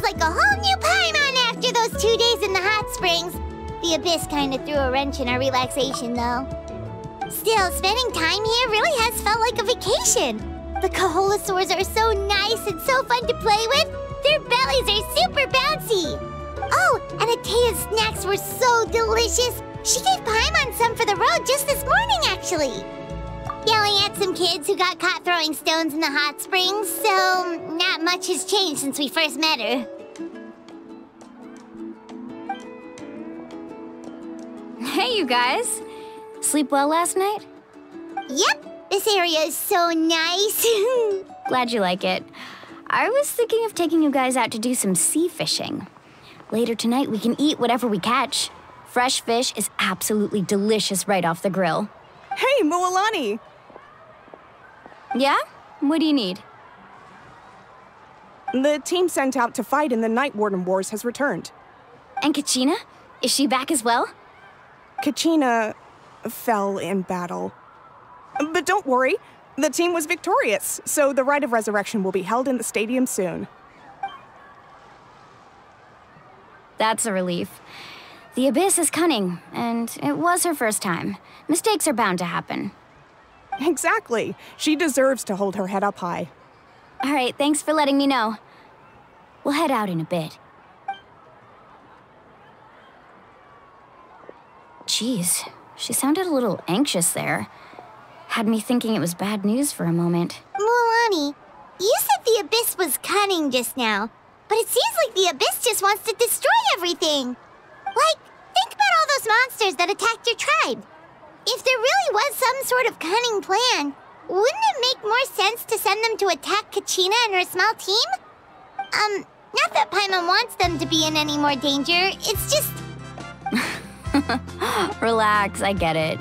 like a whole new Paimon after those 2 days in the hot springs. The Abyss kind of threw a wrench in our relaxation, though. Still, spending time here really has felt like a vacation. The Kaholosaurs are so nice and so fun to play with. Their bellies are super bouncy. Oh, and Atea's snacks were so delicious. She gave Paimon some for the road just this morning, actually. Yelling at some kids who got caught throwing stones in the hot springs, so not much has changed since we first met her. Hey, you guys. Sleep well last night? Yep, this area is so nice. Glad you like it. I was thinking of taking you guys out to do some sea fishing. Later tonight, we can eat whatever we catch. Fresh fish is absolutely delicious right off the grill. Hey, Mualani! Yeah? What do you need? The team sent out to fight in the Night Warden Wars has returned. And Kachina? Is she back as well? Kachina fell in battle. But don't worry, the team was victorious, so the Rite of Resurrection will be held in the stadium soon. That's a relief. The Abyss is cunning, and it was her first time. Mistakes are bound to happen. Exactly. She deserves to hold her head up high. All right, thanks for letting me know. We'll head out in a bit. Jeez, she sounded a little anxious there. Had me thinking it was bad news for a moment. Mualani, you said the Abyss was cunning just now, but it seems like the Abyss just wants to destroy everything. Like, think about all those monsters that attacked your tribe. If there really was some sort of cunning plan, wouldn't it make more sense to send them to attack Kachina and her small team? Not that Paimon wants them to be in any more danger, it's just... Relax, I get it.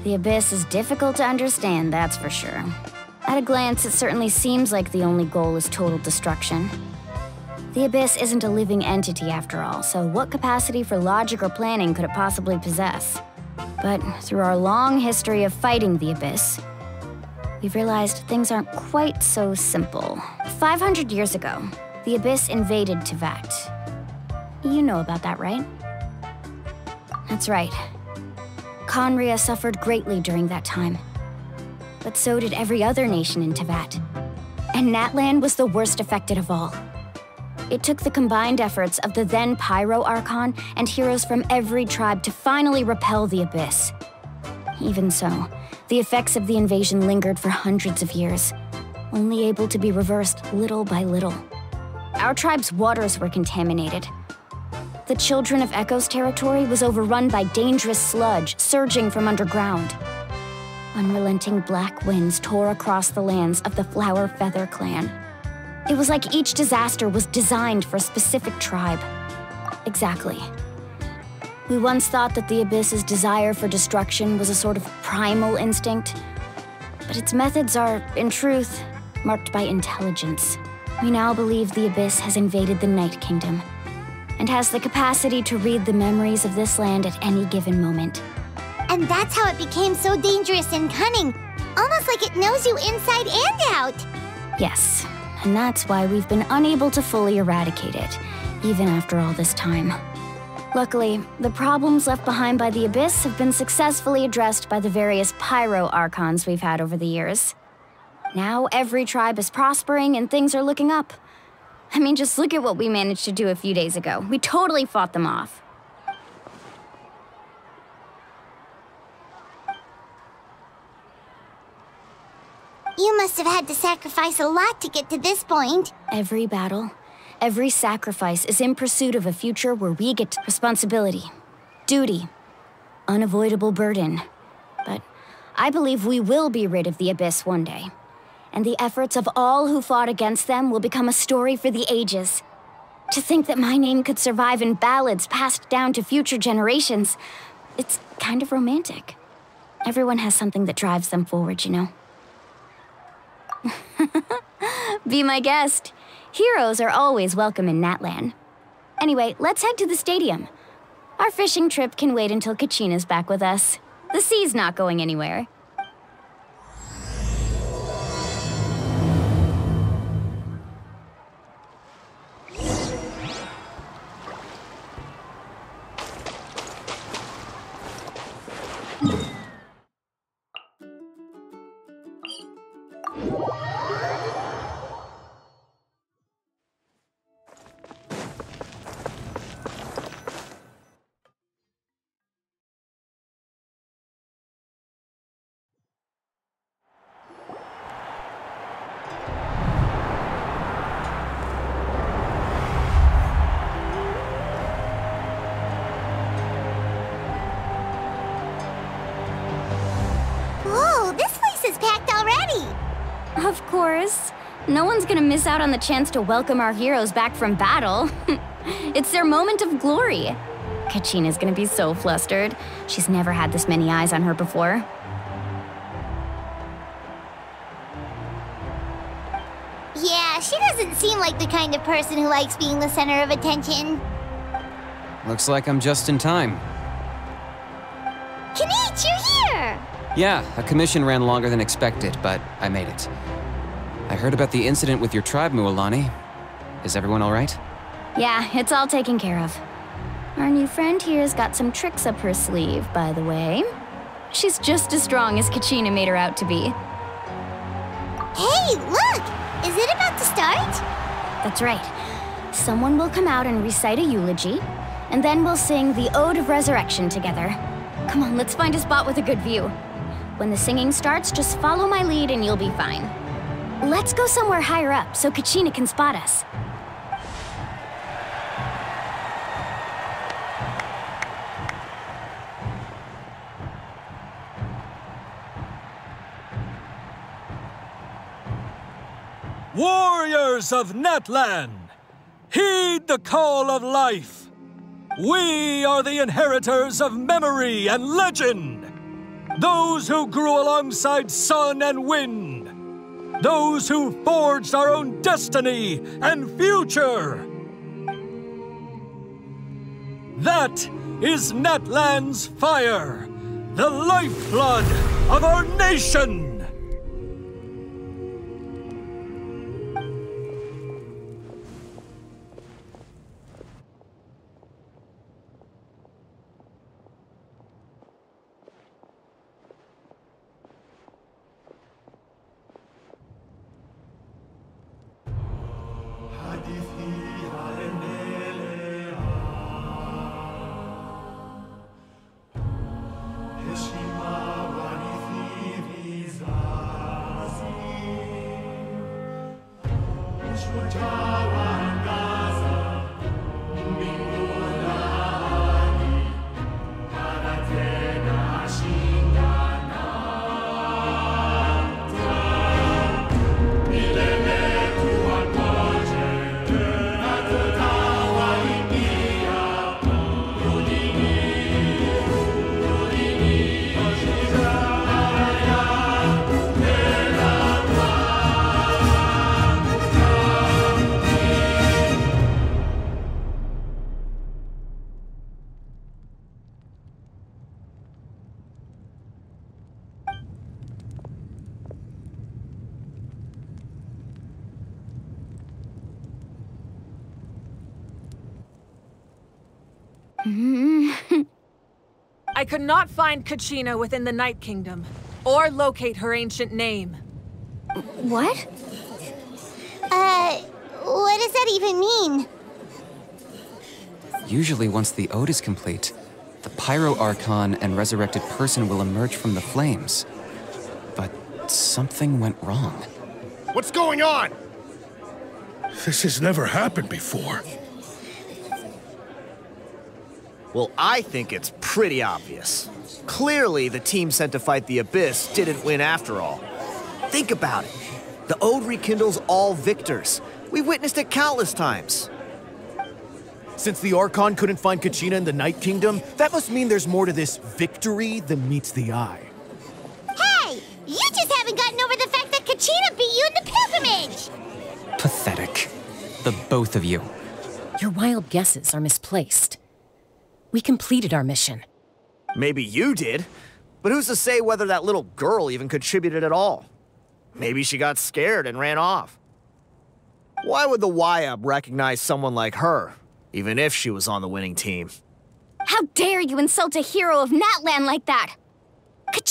The Abyss is difficult to understand, that's for sure. At a glance, it certainly seems like the only goal is total destruction. The Abyss isn't a living entity after all, so what capacity for logic or planning could it possibly possess? But through our long history of fighting the Abyss, we've realized things aren't quite so simple. 500 years ago, the Abyss invaded Teyvat. You know about that, right? That's right. Khaenri'ah suffered greatly during that time. But so did every other nation in Teyvat. And Natlan was the worst affected of all. It took the combined efforts of the then Pyro Archon and heroes from every tribe to finally repel the Abyss. Even so, the effects of the invasion lingered for hundreds of years, only able to be reversed little by little. Our tribe's waters were contaminated. The Children of Echo's territory was overrun by dangerous sludge surging from underground. Unrelenting black winds tore across the lands of the Flower Feather clan. It was like each disaster was designed for a specific tribe. Exactly. We once thought that the Abyss's desire for destruction was a sort of primal instinct, but its methods are, in truth, marked by intelligence. We now believe the Abyss has invaded the Night Kingdom, and has the capacity to read the memories of this land at any given moment. And that's how it became so dangerous and cunning, almost like it knows you inside and out. Yes, and that's why we've been unable to fully eradicate it, even after all this time. Luckily, the problems left behind by the Abyss have been successfully addressed by the various Pyro Archons we've had over the years. Now every tribe is prospering and things are looking up. I mean, just look at what we managed to do a few days ago. We totally fought them off. You must have had to sacrifice a lot to get to this point. Every battle, every sacrifice is in pursuit of a future where we get responsibility, duty, unavoidable burden. But I believe we will be rid of the Abyss one day. And the efforts of all who fought against them will become a story for the ages. To think that my name could survive in ballads passed down to future generations, it's kind of romantic. Everyone has something that drives them forward, you know? Be my guest. Heroes are always welcome in Natlan. Anyway, let's head to the stadium. Our fishing trip can wait until Kachina's back with us. The sea's not going anywhere. Of course. No one's gonna miss out on the chance to welcome our heroes back from battle. It's their moment of glory. Kachina's gonna be so flustered. She's never had this many eyes on her before. Yeah, she doesn't seem like the kind of person who likes being the center of attention. Looks like I'm just in time. Kanich, you're here! Yeah, a commission ran longer than expected, but I made it. I heard about the incident with your tribe, Mualani. Is everyone all right? Yeah, it's all taken care of. Our new friend here's got some tricks up her sleeve, by the way. She's just as strong as Kachina made her out to be. Hey, look! Is it about to start? That's right. Someone will come out and recite a eulogy, and then we'll sing the Ode of Resurrection together. Come on, let's find a spot with a good view. When the singing starts, just follow my lead and you'll be fine. Let's go somewhere higher up so Kachina can spot us. Warriors of Natlan, heed the call of life. We are the inheritors of memory and legend. Those who grew alongside sun and wind. Those who forged our own destiny and future. That is Natlan's fire, the lifeblood of our nation. I could not find Kachina within the Night Kingdom, or locate her ancient name. What? What does that even mean? Usually once the ode is complete, the Pyro Archon and resurrected person will emerge from the flames. But something went wrong. What's going on? This has never happened before. Well, I think it's pretty obvious. Clearly, the team sent to fight the Abyss didn't win after all. Think about it. The Ode rekindles all victors. We witnessed it countless times. Since the Archon couldn't find Kachina in the Night Kingdom, that must mean there's more to this victory than meets the eye. Hey! You just haven't gotten over the fact that Kachina beat you in the pilgrimage! Pathetic. The both of you. Your wild guesses are misplaced. We completed our mission. Maybe you did, but who's to say whether that little girl even contributed at all? Maybe she got scared and ran off. Why would the YUB recognize someone like her, even if she was on the winning team? How dare you insult a hero of Natlan like that?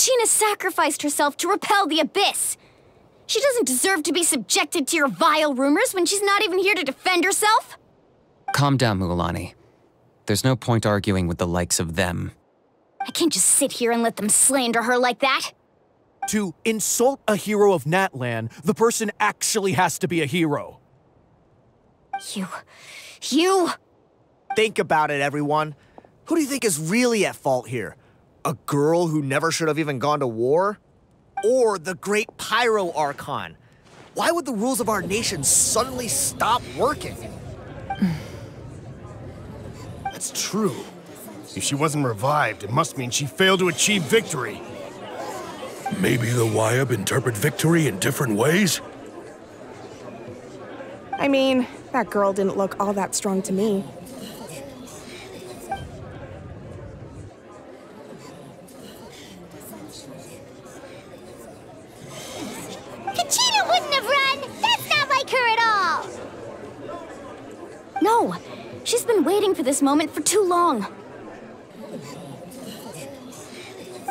Kachina sacrificed herself to repel the Abyss. She doesn't deserve to be subjected to your vile rumors when she's not even here to defend herself. Calm down, Mualani. There's no point arguing with the likes of them. I can't just sit here and let them slander her like that. To insult a hero of Natlan, the person actually has to be a hero. You... Think about it, everyone. Who do you think is really at fault here? A girl who never should have even gone to war? Or the great Pyro Archon? Why would the rules of our nation suddenly stop working? That's true. If she wasn't revived, it must mean she failed to achieve victory. Maybe the Wyab interpret victory in different ways? I mean, that girl didn't look all that strong to me. Kachina wouldn't have run! That's not like her at all! No, she's been waiting for this moment for too long.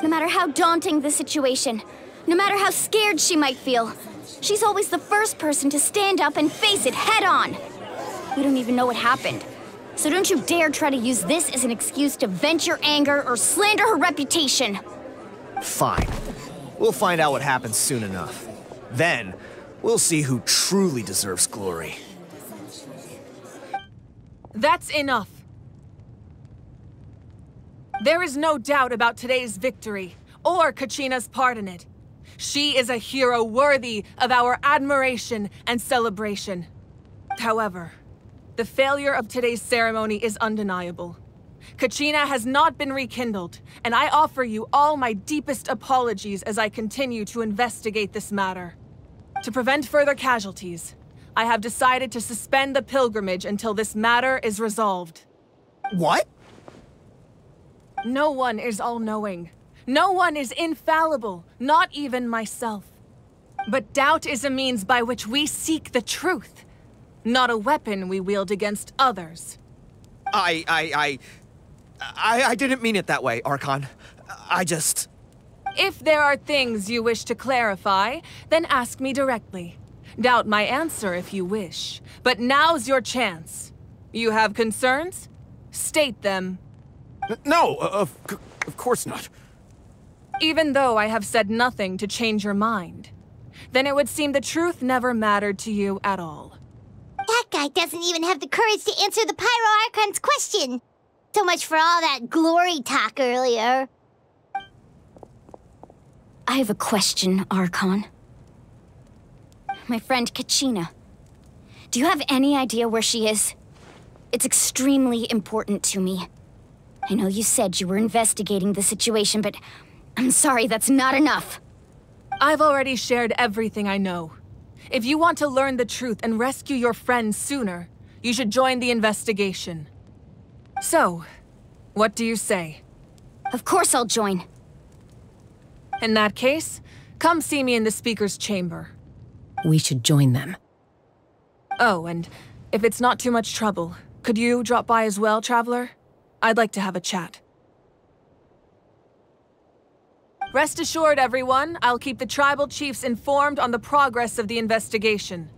No matter how daunting the situation, no matter how scared she might feel, she's always the first person to stand up and face it head on. We don't even know what happened, so don't you dare try to use this as an excuse to vent your anger or slander her reputation. Fine. We'll find out what happens soon enough. Then, we'll see who truly deserves glory. That's enough. There is no doubt about today's victory, or Kachina's part in it. She is a hero worthy of our admiration and celebration. However, the failure of today's ceremony is undeniable. Kachina has not been rekindled, and I offer you all my deepest apologies as I continue to investigate this matter. To prevent further casualties, I have decided to suspend the pilgrimage until this matter is resolved. What? No one is all-knowing. No one is infallible, not even myself. But doubt is a means by which we seek the truth, not a weapon we wield against others. I didn't mean it that way, Archon. I just... If there are things you wish to clarify, then ask me directly. Doubt my answer if you wish. But now's your chance. You have concerns? State them. No, of course not. Even though I have said nothing to change your mind, then it would seem the truth never mattered to you at all. That guy doesn't even have the courage to answer the Pyro Archon's question. So much for all that glory talk earlier. I have a question, Archon. My friend Kachina. Do you have any idea where she is? It's extremely important to me. I know you said you were investigating the situation, but I'm sorry, that's not enough. I've already shared everything I know. If you want to learn the truth and rescue your friend sooner, you should join the investigation. So, what do you say? Of course I'll join. In that case, come see me in the speaker's chamber. We should join them. Oh, and if it's not too much trouble, could you drop by as well, Traveler? I'd like to have a chat. Rest assured, everyone, I'll keep the tribal chiefs informed on the progress of the investigation.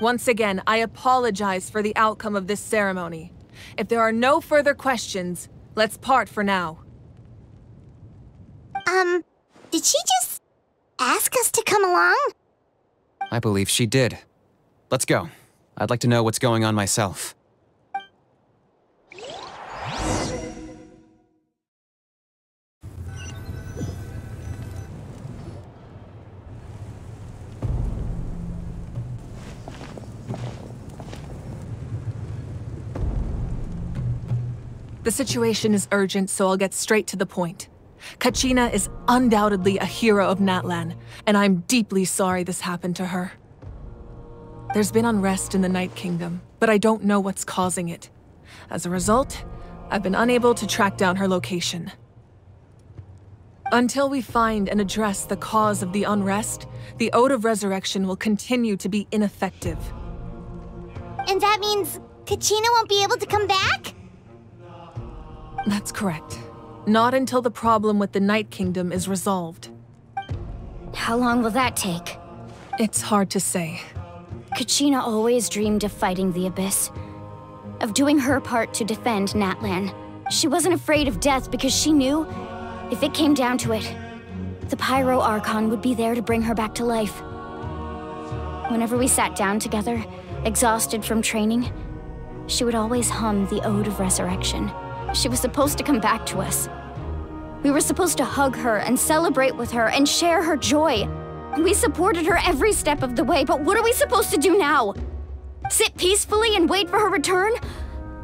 Once again, I apologize for the outcome of this ceremony. If there are no further questions, let's part for now. Did she just ask us to come along? I believe she did. Let's go. I'd like to know what's going on myself. The situation is urgent, so I'll get straight to the point. Kachina is undoubtedly a hero of Natlan, and I'm deeply sorry this happened to her. There's been unrest in the Night Kingdom, but I don't know what's causing it. As a result, I've been unable to track down her location. Until we find and address the cause of the unrest, the Ode of Resurrection will continue to be ineffective. And that means Kachina won't be able to come back? That's correct. Not until the problem with the Night Kingdom is resolved. How long will that take? It's hard to say. Kachina always dreamed of fighting the Abyss, of doing her part to defend Natlan. She wasn't afraid of death because she knew, if it came down to it, the Pyro Archon would be there to bring her back to life. Whenever we sat down together, exhausted from training, she would always hum the Ode of Resurrection. She was supposed to come back to us. We were supposed to hug her and celebrate with her and share her joy. We supported her every step of the way, but what are we supposed to do now? Sit peacefully and wait for her return?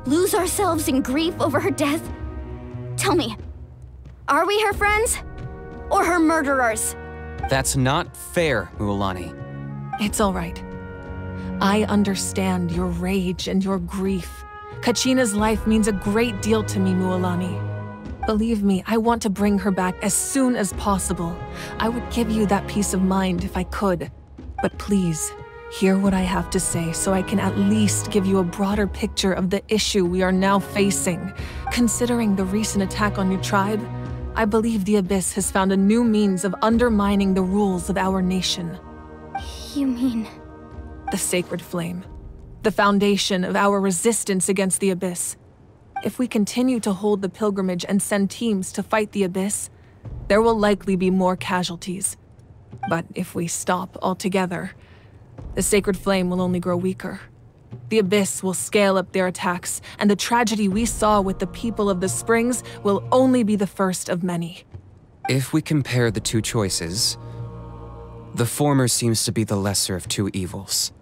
Lose ourselves in grief over her death? Tell me, are we her friends? Or her murderers? That's not fair, Mualani. It's all right. I understand your rage and your grief. Kachina's life means a great deal to me, Mualani. Believe me, I want to bring her back as soon as possible. I would give you that peace of mind if I could. But please, hear what I have to say so I can at least give you a broader picture of the issue we are now facing. Considering the recent attack on your tribe, I believe the Abyss has found a new means of undermining the rules of our nation. You mean? The Sacred Flame. The foundation of our resistance against the Abyss. If we continue to hold the pilgrimage and send teams to fight the Abyss, there will likely be more casualties. But if we stop altogether, the Sacred Flame will only grow weaker. The Abyss will scale up their attacks, and the tragedy we saw with the people of the Springs will only be the first of many. If we compare the two choices, the former seems to be the lesser of two evils.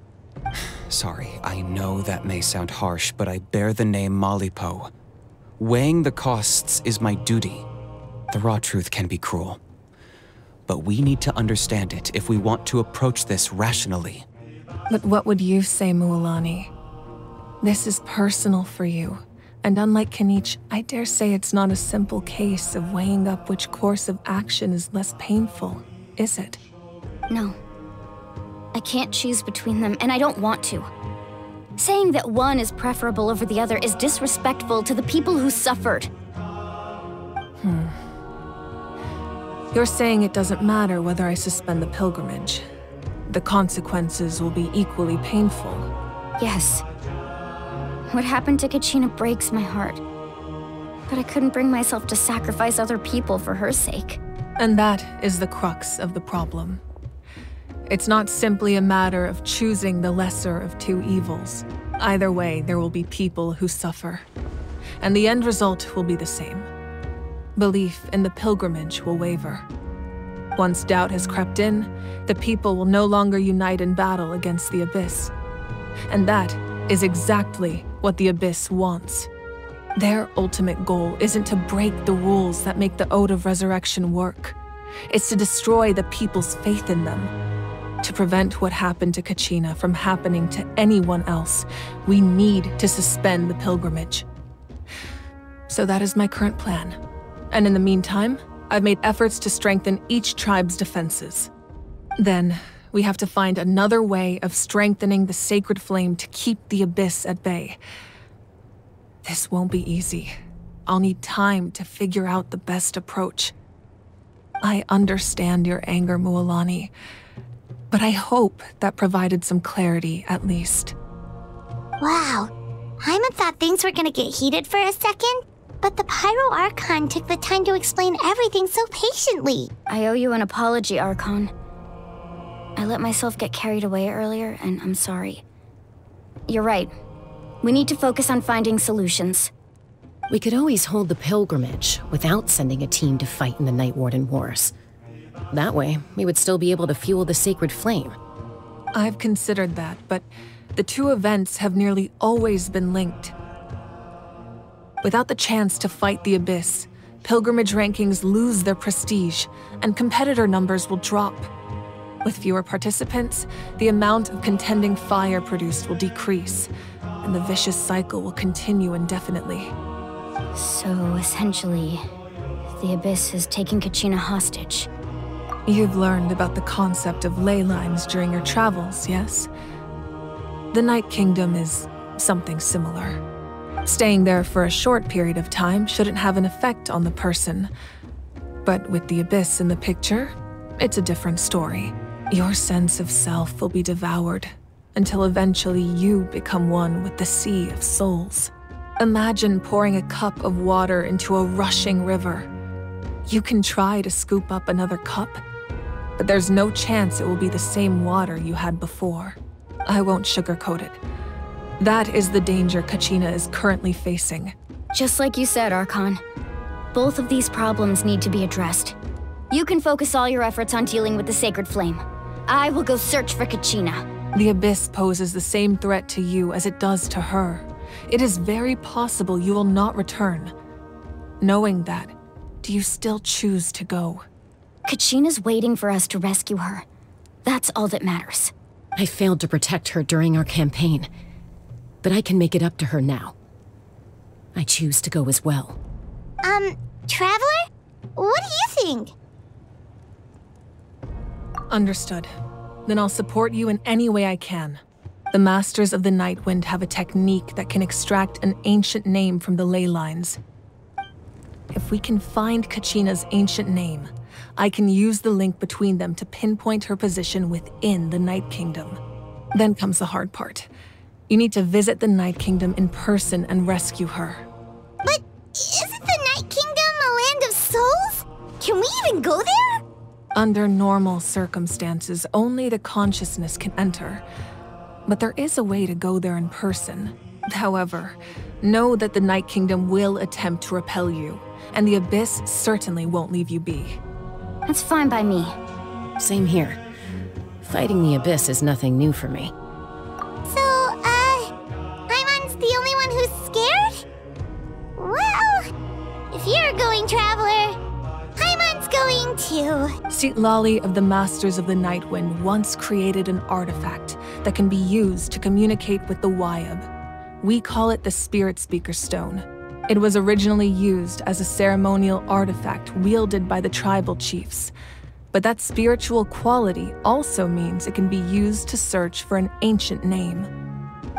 Sorry, I know that may sound harsh, but I bear the name Malipo. Weighing the costs is my duty. The raw truth can be cruel. But we need to understand it if we want to approach this rationally. But what would you say, Mualani? This is personal for you. And unlike Kanich, I dare say it's not a simple case of weighing up which course of action is less painful, is it? No. I can't choose between them, and I don't want to. Saying that one is preferable over the other is disrespectful to the people who suffered. You're saying it doesn't matter whether I suspend the pilgrimage. The consequences will be equally painful. Yes. What happened to Kachina breaks my heart. But I couldn't bring myself to sacrifice other people for her sake. And that is the crux of the problem. It's not simply a matter of choosing the lesser of two evils. Either way, there will be people who suffer. And the end result will be the same. Belief in the pilgrimage will waver. Once doubt has crept in, the people will no longer unite in battle against the Abyss. And that is exactly what the Abyss wants. Their ultimate goal isn't to break the rules that make the Ode of Resurrection work. It's to destroy the people's faith in them. To prevent what happened to Kachina from happening to anyone else, we need to suspend the pilgrimage. So that is my current plan. And in the meantime, I've made efforts to strengthen each tribe's defenses. Then, we have to find another way of strengthening the Sacred Flame to keep the Abyss at bay. This won't be easy. I'll need time to figure out the best approach. I understand your anger, Mualani, but I hope that provided some clarity, at least. Wow. Hyman thought things were gonna get heated for a second, but the Pyro Archon took the time to explain everything so patiently. I owe you an apology, Archon. I let myself get carried away earlier, and I'm sorry. You're right. We need to focus on finding solutions. We could always hold the pilgrimage without sending a team to fight in the Night Warden Wars. That way, we would still be able to fuel the Sacred Flame. I've considered that, but the two events have nearly always been linked. Without the chance to fight the Abyss, pilgrimage rankings lose their prestige, and competitor numbers will drop. With fewer participants, the amount of contending fire produced will decrease, and the vicious cycle will continue indefinitely. So, essentially, the Abyss has taken Kachina hostage. You've learned about the concept of ley lines during your travels, yes? The Night Kingdom is something similar. Staying there for a short period of time shouldn't have an effect on the person. But with the Abyss in the picture, it's a different story. Your sense of self will be devoured until eventually you become one with the sea of souls. Imagine pouring a cup of water into a rushing river. You can try to scoop up another cup, but there's no chance it will be the same water you had before. I won't sugarcoat it. That is the danger Kachina is currently facing. Just like you said, Archon. Both of these problems need to be addressed. You can focus all your efforts on dealing with the Sacred Flame. I will go search for Kachina. The Abyss poses the same threat to you as it does to her. It is very possible you will not return. Knowing that, do you still choose to go? Kachina's waiting for us to rescue her. That's all that matters. I failed to protect her during our campaign, but I can make it up to her now. I choose to go as well. Traveler? What do you think? Understood. Then I'll support you in any way I can. The Masters of the Nightwind have a technique that can extract an ancient name from the ley lines. If we can find Kachina's ancient name, I can use the link between them to pinpoint her position within the Night Kingdom. Then comes the hard part. You need to visit the Night Kingdom in person and rescue her. But isn't the Night Kingdom a land of souls? Can we even go there? Under normal circumstances, only the consciousness can enter. But there is a way to go there in person. However, know that the Night Kingdom will attempt to repel you, and the Abyss certainly won't leave you be. That's fine by me. Same here. Fighting the Abyss is nothing new for me. So, Paimon's the only one who's scared? Well, if you're going, Traveler, Paimon's going too. Citlali of the Masters of the Nightwind once created an artifact that can be used to communicate with the Wyab. We call it the Spirit Speaker Stone. It was originally used as a ceremonial artifact wielded by the tribal chiefs. But that spiritual quality also means it can be used to search for an ancient name.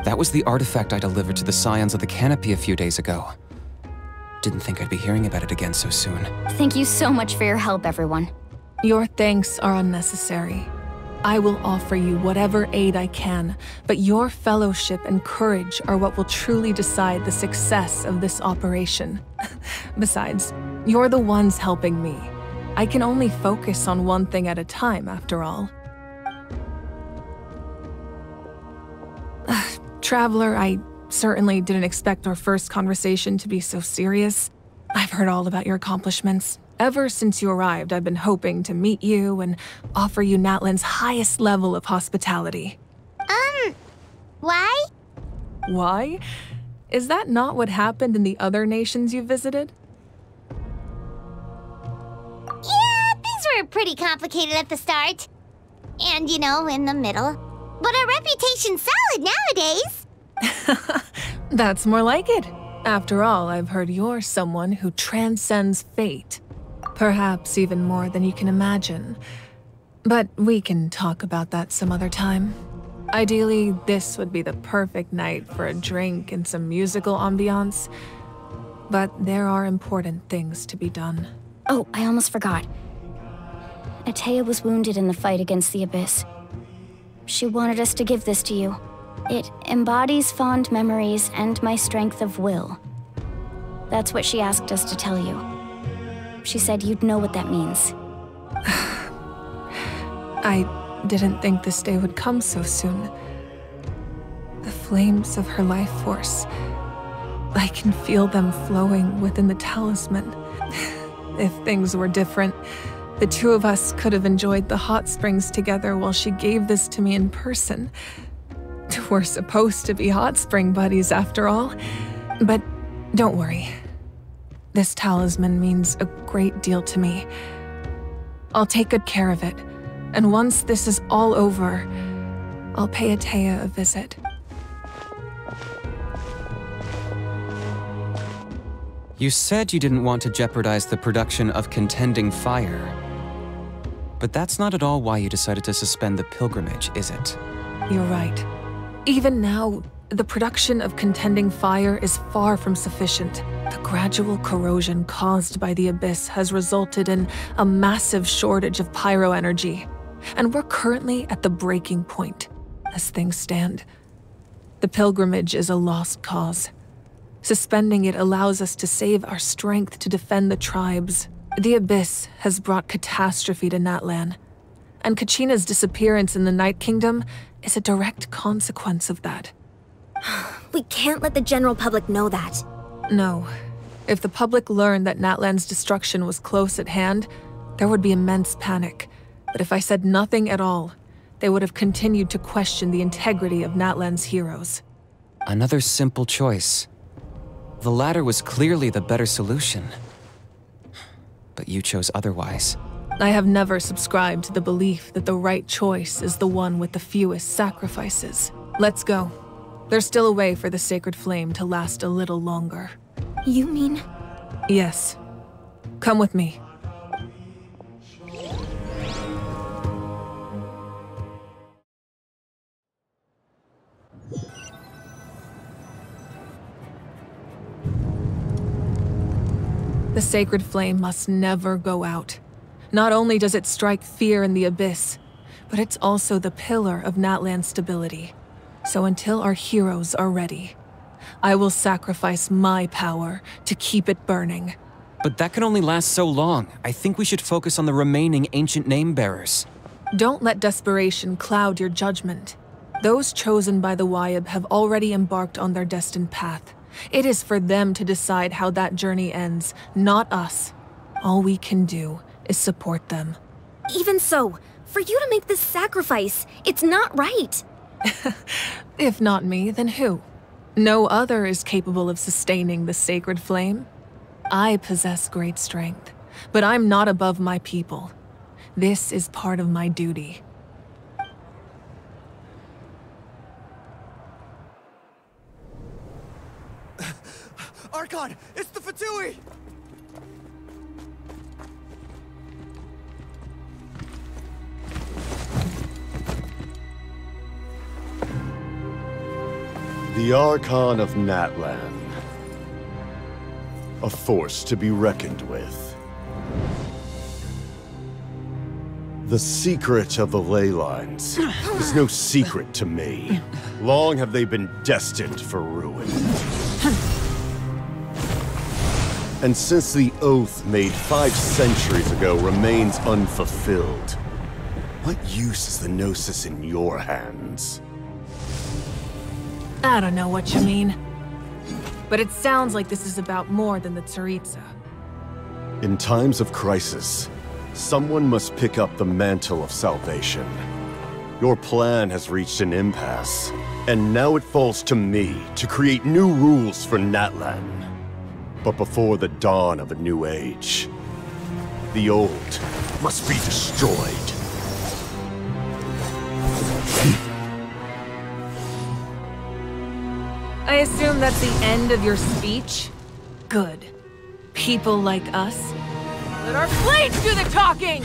That was the artifact I delivered to the Scions of the Canopy a few days ago. Didn't think I'd be hearing about it again so soon. Thank you so much for your help, everyone. Your thanks are unnecessary. I will offer you whatever aid I can, but your fellowship and courage are what will truly decide the success of this operation. Besides, you're the ones helping me. I can only focus on one thing at a time, after all. Traveler, I certainly didn't expect our first conversation to be so serious. I've heard all about your accomplishments. Ever since you arrived, I've been hoping to meet you and offer you Natlan's highest level of hospitality. Why? Why? Is that not what happened in the other nations you visited? Yeah, things were pretty complicated at the start. And, you know, in the middle. But our reputation's solid nowadays. That's more like it. After all, I've heard you're someone who transcends fate. Perhaps even more than you can imagine. But we can talk about that some other time. Ideally, this would be the perfect night for a drink and some musical ambiance. But there are important things to be done. Oh, I almost forgot. Atea was wounded in the fight against the Abyss. She wanted us to give this to you. It embodies fond memories and my strength of will. That's what she asked us to tell you. She said you'd know what that means. I didn't think this day would come so soon. The flames of her life force. I can feel them flowing within the talisman. If things were different, the two of us could have enjoyed the hot springs together while she gave this to me in person. We're supposed to be hot spring buddies after all. But don't worry. This talisman means a great deal to me. I'll take good care of it, and once this is all over, I'll pay Atea a visit. You said you didn't want to jeopardize the production of contending fire. But that's not at all why you decided to suspend the pilgrimage, is it? You're right. Even now, the production of contending fire is far from sufficient. The gradual corrosion caused by the Abyss has resulted in a massive shortage of pyro energy, and we're currently at the breaking point. As things stand, the pilgrimage is a lost cause. Suspending it allows us to save our strength to defend the tribes. The Abyss has brought catastrophe to Natlan, and Kachina's disappearance in the Night Kingdom is a direct consequence of that. We can't let the general public know that. No. If the public learned that Natlan's destruction was close at hand, there would be immense panic. But if I said nothing at all, they would have continued to question the integrity of Natlan's heroes. Another simple choice. The latter was clearly the better solution. But you chose otherwise. I have never subscribed to the belief that the right choice is the one with the fewest sacrifices. Let's go. There's still a way for the sacred flame to last a little longer. You mean? Yes. Come with me. The sacred flame must never go out. Not only does it strike fear in the Abyss, but it's also the pillar of Natlan's stability. So until our heroes are ready, I will sacrifice my power to keep it burning. But that can only last so long. I think we should focus on the remaining ancient name-bearers. Don't let desperation cloud your judgment. Those chosen by the Wayab have already embarked on their destined path. It is for them to decide how that journey ends, not us. All we can do is support them. Even so, for you to make this sacrifice, it's not right. If not me, then who? No other is capable of sustaining the sacred flame. I possess great strength, but I'm not above my people. This is part of my duty. Archon, it's the Fatui! The Archon of Natlan. A force to be reckoned with. The secret of the ley lines is no secret to me. Long have they been destined for ruin. And since the oath made 5 centuries ago remains unfulfilled, what use is the Gnosis in your hands? I don't know what you mean. But it sounds like this is about more than the Tsaritsa. In times of crisis, someone must pick up the mantle of salvation. Your plan has reached an impasse, and now it falls to me to create new rules for Natlan. But before the dawn of a new age, the old must be destroyed. I assume that's the end of your speech? Good. People like us? Let our blades do the talking!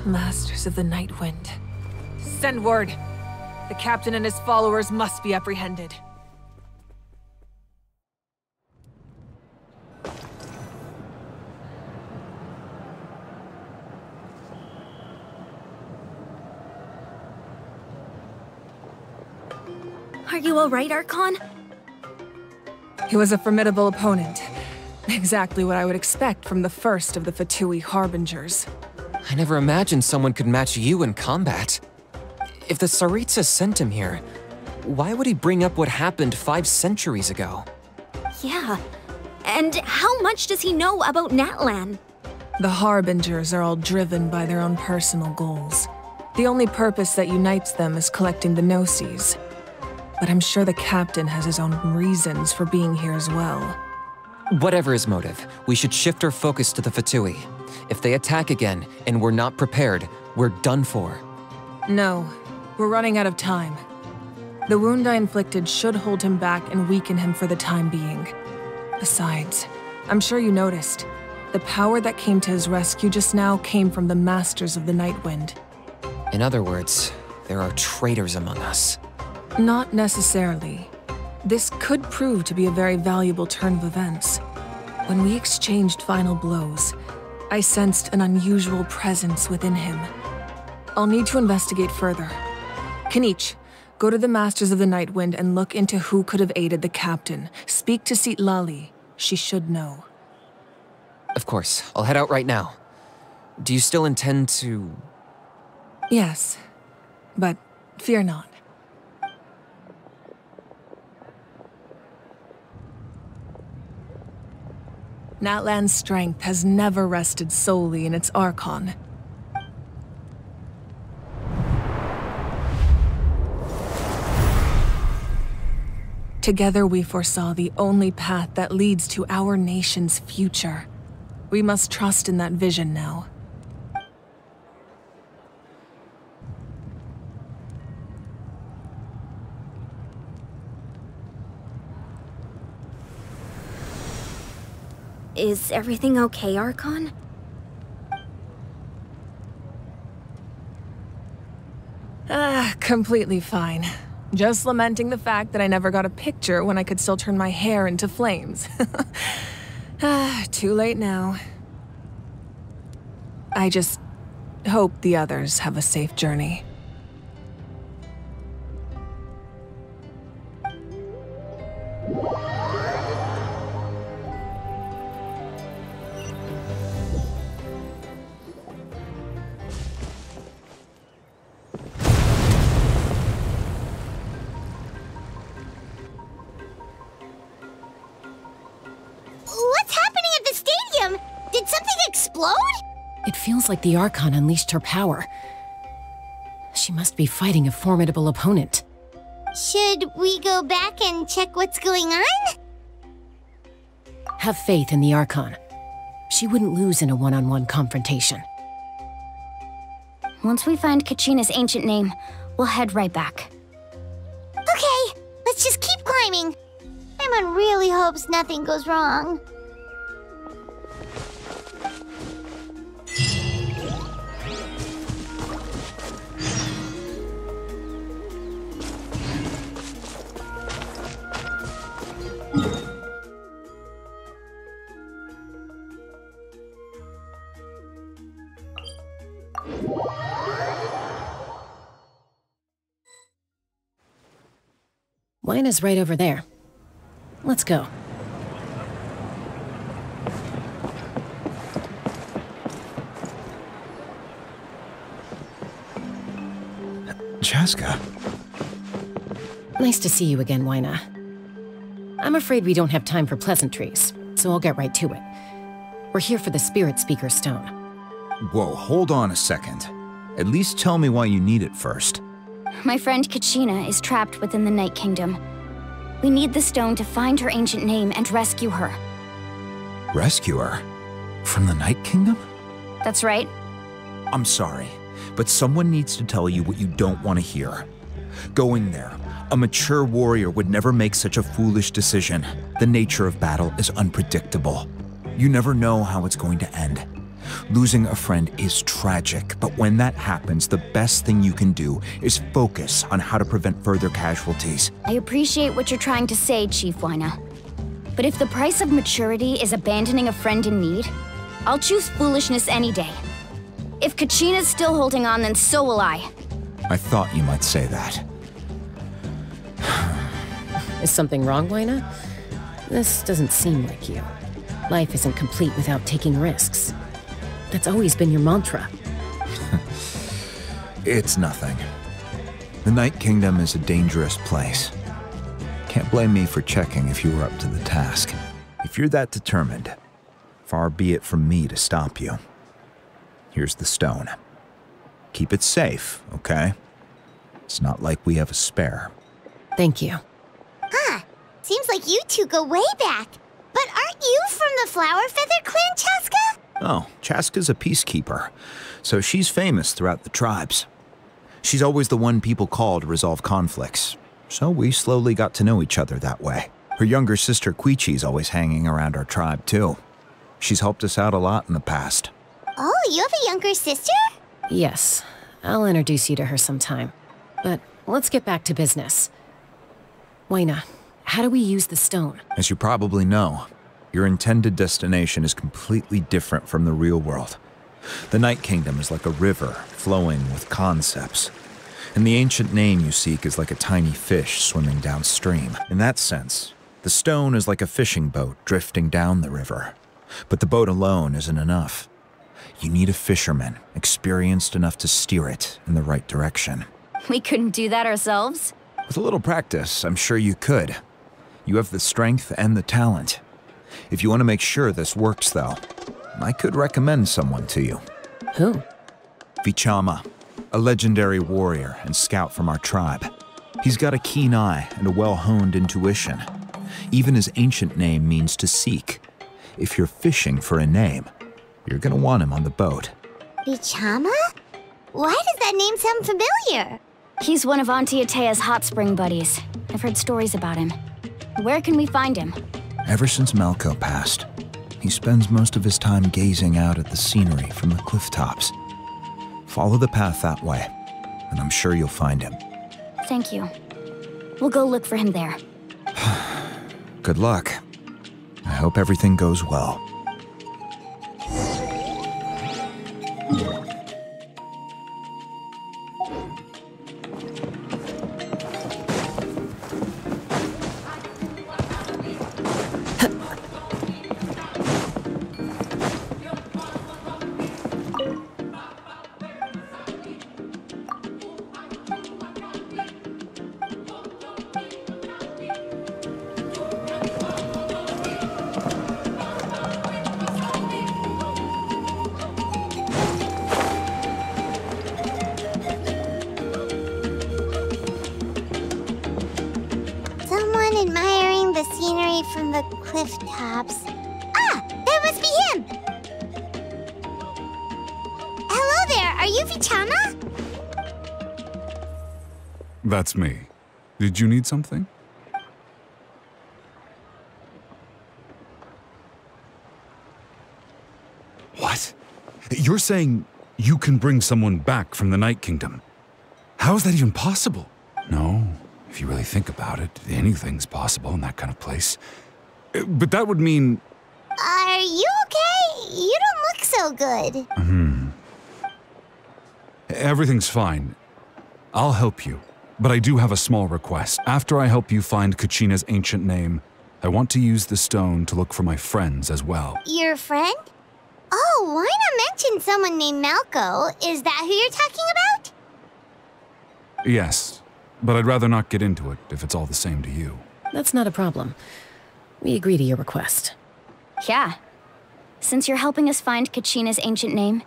Masters of the Night Wind. Send word. The captain and his followers must be apprehended. Are you alright, Archon? He was a formidable opponent. Exactly what I would expect from the first of the Fatui Harbingers. I never imagined someone could match you in combat. If the Tsaritsa sent him here, why would he bring up what happened 5 centuries ago? Yeah. And how much does he know about Natlan? The Harbingers are all driven by their own personal goals. The only purpose that unites them is collecting the Gnosis. But I'm sure the captain has his own reasons for being here as well. Whatever his motive, we should shift our focus to the Fatui. If they attack again, and we're not prepared, we're done for. No, we're running out of time. The wound I inflicted should hold him back and weaken him for the time being. Besides, I'm sure you noticed, the power that came to his rescue just now came from the Masters of the Night Wind. In other words, there are traitors among us. Not necessarily. This could prove to be a very valuable turn of events. When we exchanged final blows, I sensed an unusual presence within him. I'll need to investigate further. Kenichi, go to the Masters of the Night Wind and look into who could have aided the captain. Speak to Citlali. She should know. Of course, I'll head out right now. Do you still intend to... Yes, but fear not. Natlan's strength has never rested solely in its Archon. Together we foresaw the only path that leads to our nation's future. We must trust in that vision now. Is everything okay, Archon? Completely fine. Just lamenting the fact that I never got a picture when I could still turn my hair into flames. Too late now. I just hope the others have a safe journey. It feels like the Archon unleashed her power. She must be fighting a formidable opponent. Should we go back and check what's going on? Have faith in the Archon. She wouldn't lose in a one-on-one confrontation. Once we find Kachina's ancient name, we'll head right back. Okay, let's just keep climbing. Emon really hopes nothing goes wrong. Wine right over there. Let's go. Chaska. Nice to see you again, Wyna. I'm afraid we don't have time for pleasantries, so I'll get right to it. We're here for the Spirit Speaker Stone. Whoa, hold on a second. At least tell me why you need it first. My friend Kachina is trapped within the Night Kingdom. We need the stone to find her ancient name and rescue her. Rescue her? From the Night Kingdom? That's right. I'm sorry, but someone needs to tell you what you don't want to hear. Going there, a mature warrior would never make such a foolish decision. The nature of battle is unpredictable. You never know how it's going to end. Losing a friend is tragic, but when that happens, the best thing you can do is focus on how to prevent further casualties. I appreciate what you're trying to say, Chief Wyna. But if the price of maturity is abandoning a friend in need, I'll choose foolishness any day. If Kachina's still holding on, then so will I. I thought you might say that. Is something wrong, Wyna? This doesn't seem like you. Life isn't complete without taking risks. That's always been your mantra. It's nothing. The Night Kingdom is a dangerous place. Can't blame me for checking if you were up to the task. If you're that determined, far be it from me to stop you. Here's the stone. Keep it safe, okay? It's not like we have a spare. Thank you. Huh. Seems like you two go way back. But aren't you from the Flower Feather Clan, Chaska? Oh, Chaska's a peacekeeper, so she's famous throughout the tribes. She's always the one people call to resolve conflicts, so we slowly got to know each other that way. Her younger sister Quichi's always hanging around our tribe, too. She's helped us out a lot in the past. Oh, you have a younger sister? Yes, I'll introduce you to her sometime. But let's get back to business. Wyna, how do we use the stone? As you probably know, your intended destination is completely different from the real world. The Night Kingdom is like a river flowing with concepts. And the ancient name you seek is like a tiny fish swimming downstream. In that sense, the stone is like a fishing boat drifting down the river. But the boat alone isn't enough. You need a fisherman, experienced enough to steer it in the right direction. We couldn't do that ourselves? With a little practice, I'm sure you could. You have the strength and the talent. If you want to make sure this works, though, I could recommend someone to you. Who? Vichama, a legendary warrior and scout from our tribe. He's got a keen eye and a well-honed intuition. Even his ancient name means to seek. If you're fishing for a name, you're gonna want him on the boat. Vichama? Why does that name sound familiar? He's one of Auntie Atea's hot spring buddies. I've heard stories about him. Where can we find him? Ever since Malco passed, he spends most of his time gazing out at the scenery from the cliff tops. Follow the path that way, and I'm sure you'll find him. Thank you. We'll go look for him there. Good luck. I hope everything goes well. Admiring the scenery from the cliff tops. Ah, that must be him! Hello there, are you Vichama? That's me. Did you need something? What? You're saying you can bring someone back from the Night Kingdom? How is that even possible? No. If you really think about it, anything's possible in that kind of place. But that would mean... Are you okay? You don't look so good. Everything's fine. I'll help you, but I do have a small request. After I help you find Kachina's ancient name, I want to use the stone to look for my friends as well. Your friend? Oh, why not mention someone named Malco? Is that who you're talking about? Yes. But I'd rather not get into it if it's all the same to you. That's not a problem. We agree to your request. Yeah. Since you're helping us find Kachina's ancient name,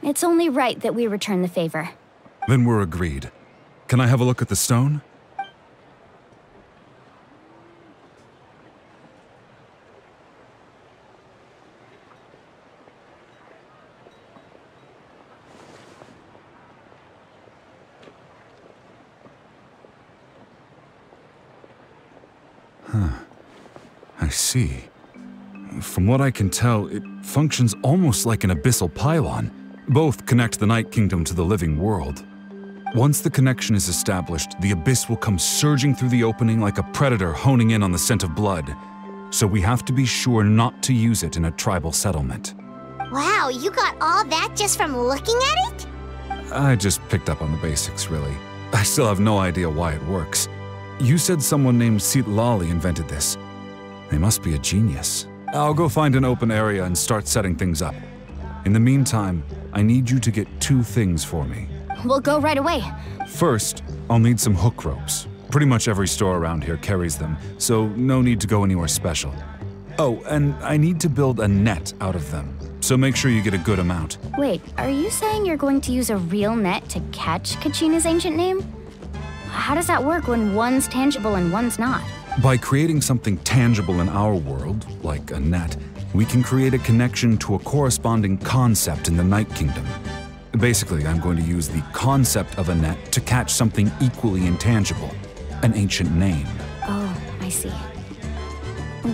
it's only right that we return the favor. Then we're agreed. Can I have a look at the stone? I see. From what I can tell, it functions almost like an abyssal pylon. Both connect the Night Kingdom to the living world. Once the connection is established, the abyss will come surging through the opening like a predator honing in on the scent of blood. So we have to be sure not to use it in a tribal settlement. Wow, you got all that just from looking at it? I just picked up on the basics, really. I still have no idea why it works. You said someone named Citlali invented this. They must be a genius. I'll go find an open area and start setting things up. In the meantime, I need you to get 2 things for me. We'll go right away. First, I'll need some hook ropes. Pretty much every store around here carries them, so no need to go anywhere special. Oh, and I need to build a net out of them, so make sure you get a good amount. Wait, are you saying you're going to use a real net to catch Kachina's ancient name? How does that work when one's tangible and one's not? By creating something tangible in our world, like a net, we can create a connection to a corresponding concept in the Night Kingdom. Basically, I'm going to use the concept of a net to catch something equally intangible, an ancient name. Oh, I see.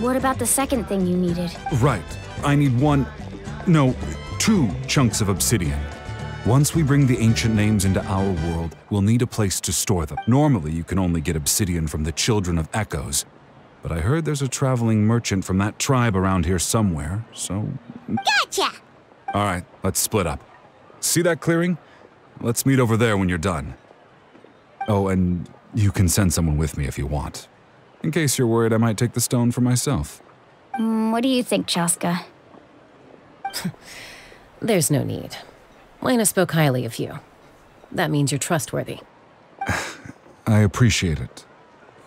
What about the second thing you needed? Right. I need 2 chunks of obsidian. Once we bring the ancient names into our world, we'll need a place to store them. Normally, you can only get obsidian from the Children of Echoes, but I heard there's a traveling merchant from that tribe around here somewhere, so... Gotcha! All right, let's split up. See that clearing? Let's meet over there when you're done. Oh, and you can send someone with me if you want. In case you're worried I might take the stone for myself. What do you think, Chaska? There's no need. Lena spoke highly of you. That means you're trustworthy. I appreciate it,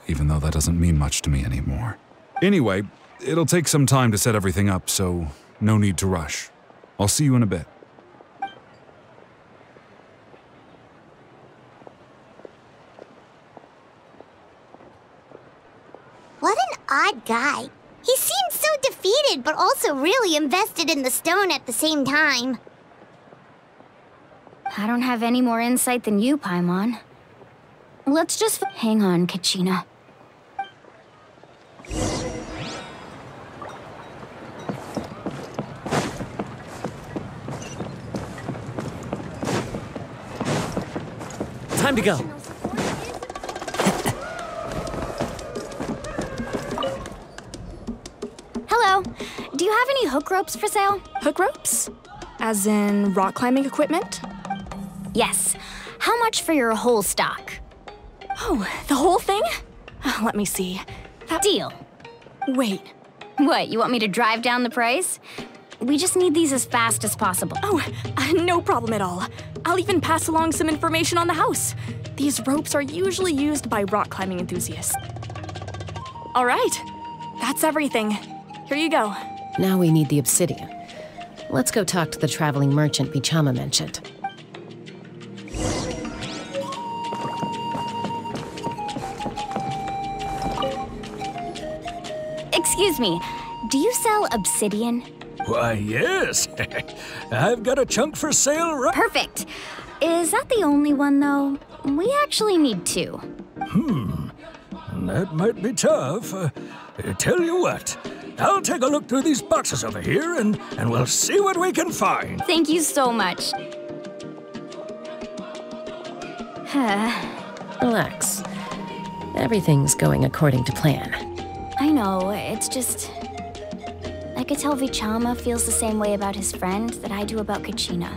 even though that doesn't mean much to me anymore. Anyway, it'll take some time to set everything up, so no need to rush. I'll see you in a bit. What an odd guy. He seemed so defeated, but also really invested in the stone at the same time. I don't have any more insight than you, Paimon. Let's just hang on, Kachina. Time to go. Hello. Do you have any hook ropes for sale? Hook ropes? As in rock climbing equipment? Yes. How much for your whole stock? Oh, the whole thing? Let me see. Deal. Wait. What, you want me to drive down the price? We just need these as fast as possible. Oh, no problem at all. I'll even pass along some information on the house. These ropes are usually used by rock climbing enthusiasts. All right. That's everything. Here you go. Now we need the obsidian. Let's go talk to the traveling merchant Bichama mentioned. Excuse me, do you sell obsidian? Why, yes. I've got a chunk for sale right... Perfect. Is that the only one, though? We actually need 2. That might be tough. Tell you what, I'll take a look through these boxes over here and we'll see what we can find. Thank you so much. Relax. Everything's going according to plan. I know, it's just... I could tell Bichama feels the same way about his friend that I do about Kachina.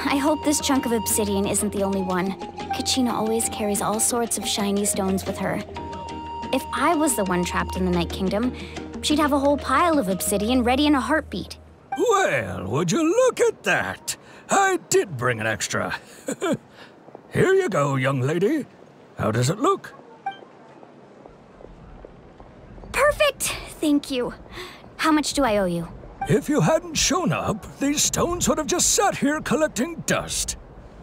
I hope this chunk of obsidian isn't the only one. Kachina always carries all sorts of shiny stones with her. If I was the one trapped in the Night Kingdom, she'd have a whole pile of obsidian ready in a heartbeat. Well, would you look at that? I did bring an extra. Here you go, young lady. How does it look? Perfect! Thank you. How much do I owe you? If you hadn't shown up, these stones would have just sat here collecting dust.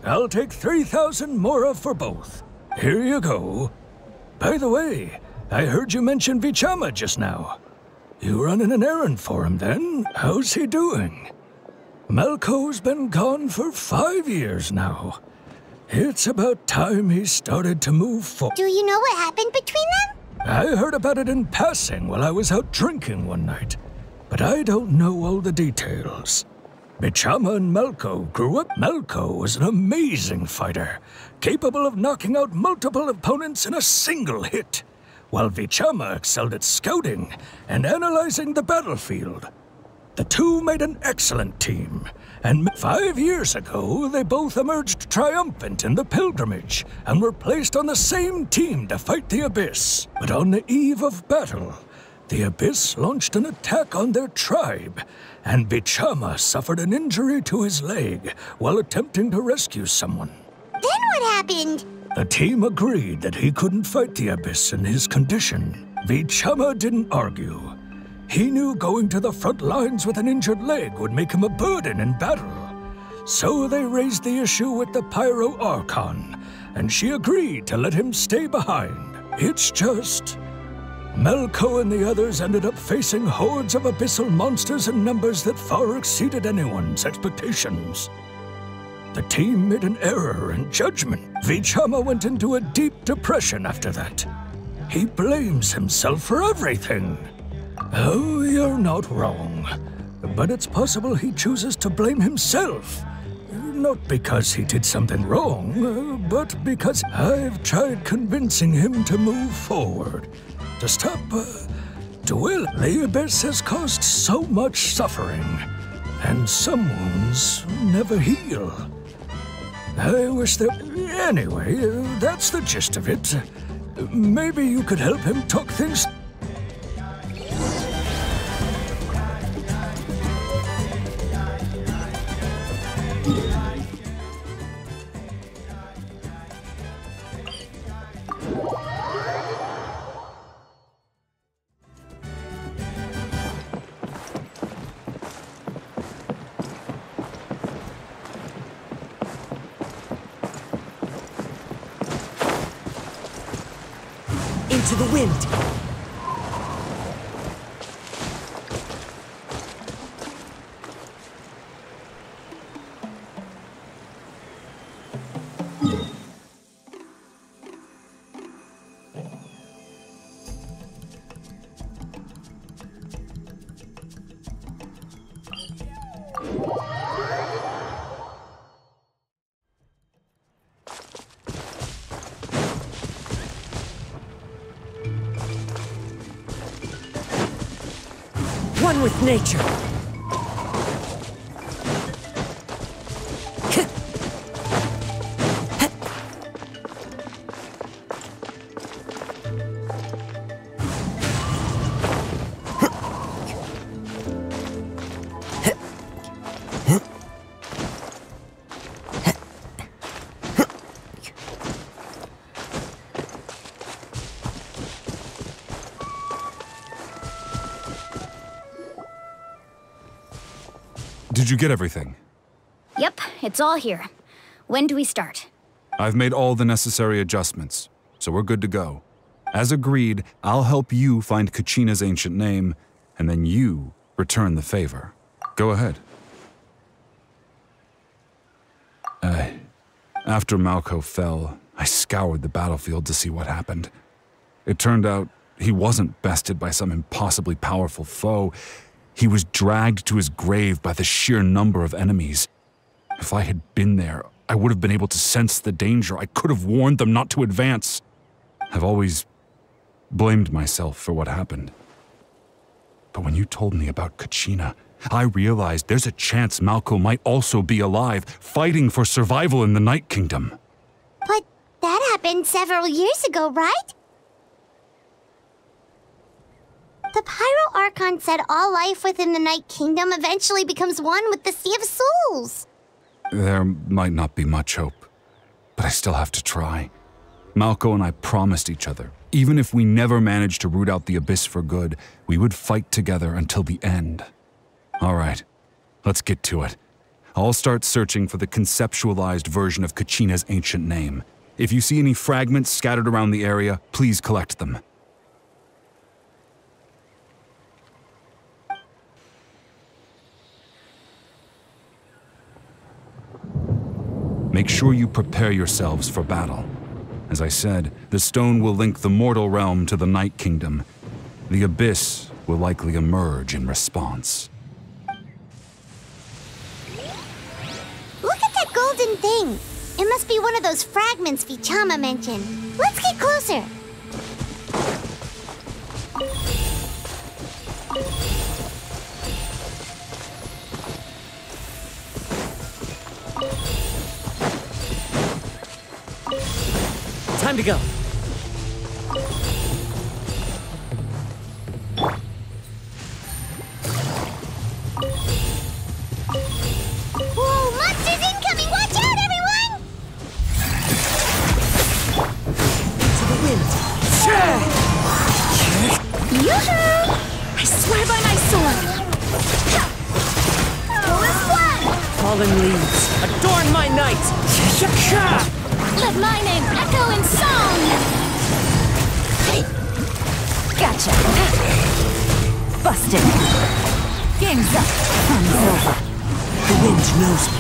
I'll take 3,000 mora for both. Here you go. By the way, I heard you mention Bichama just now. You running an errand for him then? How's he doing? Malco's been gone for 5 years now. It's about time he started to move forward. Do you know what happened between them? I heard about it in passing while I was out drinking one night. but I don't know all the details. Vichama and Malko grew up. Malko was an amazing fighter, capable of knocking out multiple opponents in a single hit, while Vichama excelled at scouting and analyzing the battlefield. The two made an excellent team, and 5 years ago they both emerged triumphant in the pilgrimage and were placed on the same team to fight the Abyss. But on the eve of battle, the Abyss launched an attack on their tribe, and Vichama suffered an injury to his leg while attempting to rescue someone. Then what happened? The team agreed that he couldn't fight the Abyss in his condition. Vichama didn't argue. He knew going to the front lines with an injured leg would make him a burden in battle. So they raised the issue with the Pyro Archon, and she agreed to let him stay behind. It's just... Malko and the others ended up facing hordes of abyssal monsters in numbers that far exceeded anyone's expectations. The team made an error in judgment. Vichama went into a deep depression after that. He blames himself for everything. Oh, you're not wrong. But it's possible he chooses to blame himself. Not because he did something wrong, but because I've tried convincing him to move forward. To stop, well, the Abyss has caused so much suffering, and some wounds never heal. I wish that... Anyway, that's the gist of it. Maybe you could help him talk things... Into the wind! One with nature. Did you get everything? Yep, it's all here. When do we start? I've made all the necessary adjustments, so we're good to go. As agreed, I'll help you find Kachina's ancient name, and then you return the favor. Go ahead. After Malko fell, I scoured the battlefield to see what happened. It turned out he wasn't bested by some impossibly powerful foe. He was dragged to his grave by the sheer number of enemies. If I had been there, I would have been able to sense the danger. I could have warned them not to advance. I've always blamed myself for what happened. But when you told me about Kachina, I realized there's a chance Malko might also be alive, fighting for survival in the Night Kingdom. But that happened several years ago, right? The Pyro Archon said all life within the Night Kingdom eventually becomes one with the Sea of Souls. There might not be much hope, but I still have to try. Malko and I promised each other, even if we never managed to root out the Abyss for good, we would fight together until the end. All right, let's get to it. I'll start searching for the conceptualized version of Kachina's ancient name. If you see any fragments scattered around the area, please collect them. Make sure you prepare yourselves for battle. As I said, the stone will link the mortal realm to the Night Kingdom. The Abyss will likely emerge in response. Look at that golden thing! It must be one of those fragments Vichama mentioned. Let's get closer! Time to go. Whoa, monsters incoming! Watch out, everyone! To the wind. Yoo-hoo! I swear by my sword! Fallen leaves, adorn my night! Let my name echo in song! Gotcha! Busted! Game's up! Fun's over! The wind knows me.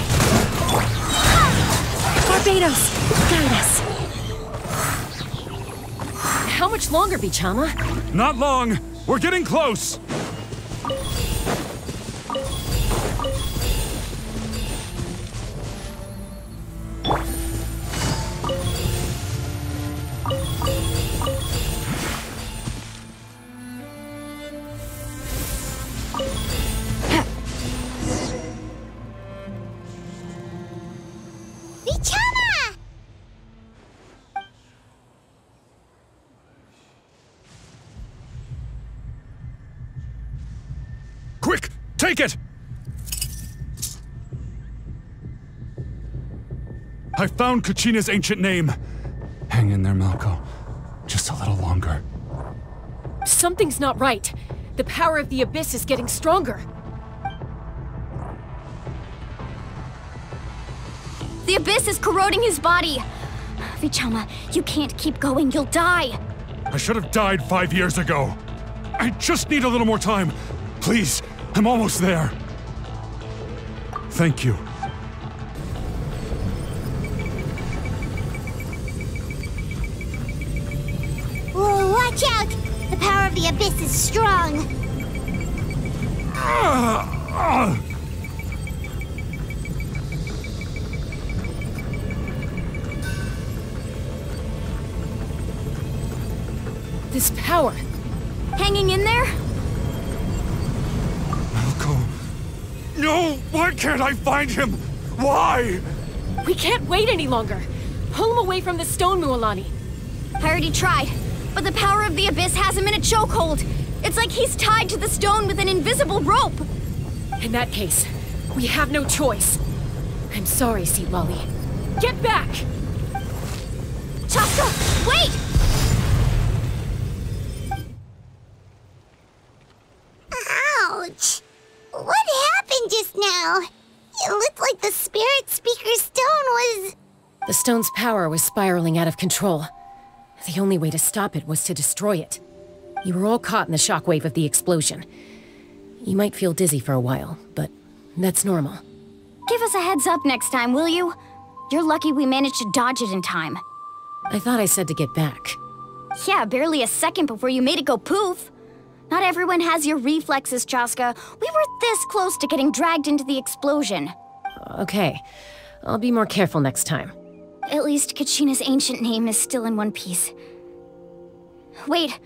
Barbados! Guide us! How much longer, Vichama? Not long! We're getting close! Vichama! Quick! Take it! I found Kachina's ancient name. Hang in there, Malko. Just a little longer. Something's not right. The power of the Abyss is getting stronger. The Abyss is corroding his body. Vichama, you can't keep going. You'll die. I should have died 5 years ago. I just need a little more time. Please, I'm almost there. Thank you. Whoa, watch out! The power of the Abyss is strong. This power. Hanging in there? Malko. No! Why can't I find him? Why? We can't wait any longer. Pull him away from the stone, Mualani. I already tried, but the power of the Abyss has him in a chokehold. It's like he's tied to the stone with an invisible rope. In that case, we have no choice. I'm sorry, Sea Lolly. Get back! Chaska, wait! Ouch! What happened just now? It looked like the Spirit Speaker's stone was... The stone's power was spiraling out of control. The only way to stop it was to destroy it. You were all caught in the shockwave of the explosion. You might feel dizzy for a while, but that's normal. Give us a heads up next time, will you? You're lucky we managed to dodge it in time. I thought I said to get back. Yeah, barely a second before you made it go poof. Not everyone has your reflexes, Chaska. We were this close to getting dragged into the explosion. Okay, I'll be more careful next time. At least Kachina's ancient name is still in one piece. Wait,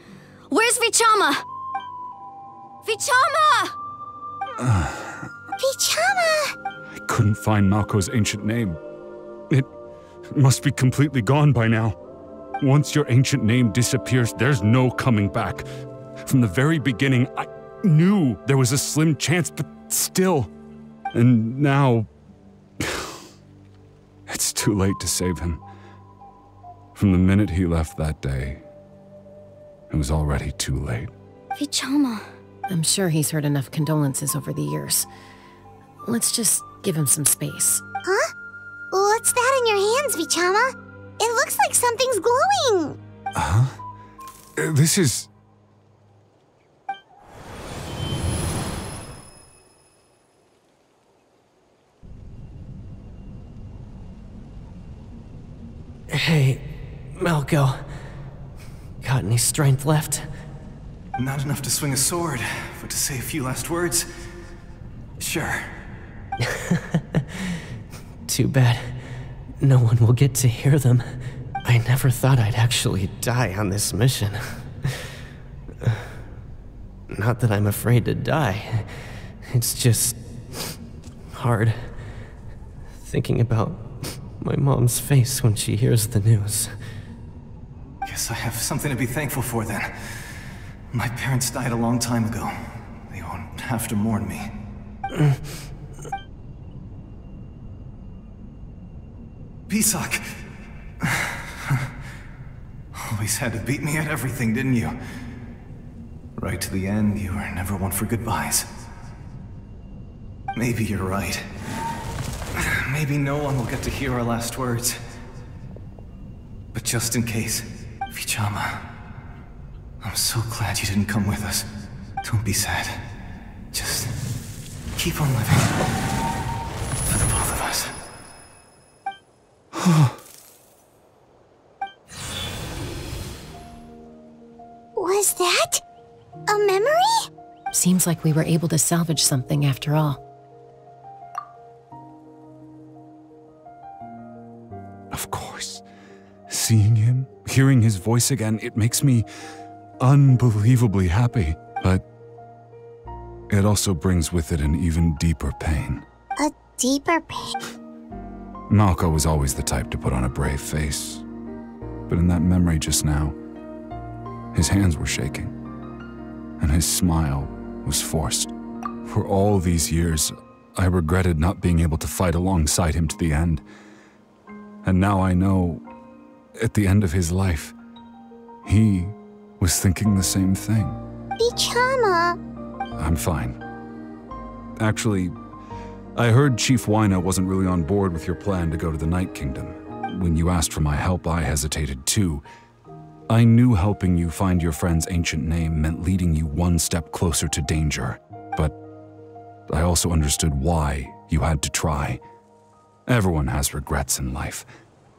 where's Vichama? Vichama! Vichama! I couldn't find Malko's ancient name. It must be completely gone by now. Once your ancient name disappears, there's no coming back. From the very beginning, I knew there was a slim chance, but still. And now... it's too late to save him. From the minute he left that day, it was already too late. Vichama. I'm sure he's heard enough condolences over the years. Let's just give him some space. Huh? What's that in your hands, Vichama? It looks like something's glowing! Huh? This is... Hey, Malko. Got any strength left? Not enough to swing a sword, but to say a few last words? Sure. Too bad. No one will get to hear them. I never thought I'd actually die on this mission. Not that I'm afraid to die. It's just hard thinking about my mom's face when she hears the news. Guess I have something to be thankful for then. My parents died a long time ago. They won't have to mourn me. Pisak! Always had to beat me at everything, didn't you? Right to the end, you were never one for goodbyes. Maybe you're right. Maybe no one will get to hear our last words. But just in case, Vichama, I'm so glad you didn't come with us. Don't be sad. Just keep on living. For the both of us. Was that a memory? Seems like we were able to salvage something after all. Of course. Seeing him, hearing his voice again, it makes me unbelievably happy. But it also brings with it an even deeper pain. A deeper pain? Malko was always the type to put on a brave face. But in that memory just now, his hands were shaking, and his smile was forced. For all these years, I regretted not being able to fight alongside him to the end. And now I know, at the end of his life, he was thinking the same thing. Vichama! I'm fine. Actually, I heard Chief Wyna wasn't really on board with your plan to go to the Night Kingdom. When you asked for my help, I hesitated too. I knew helping you find your friend's ancient name meant leading you one step closer to danger, but I also understood why you had to try. Everyone has regrets in life,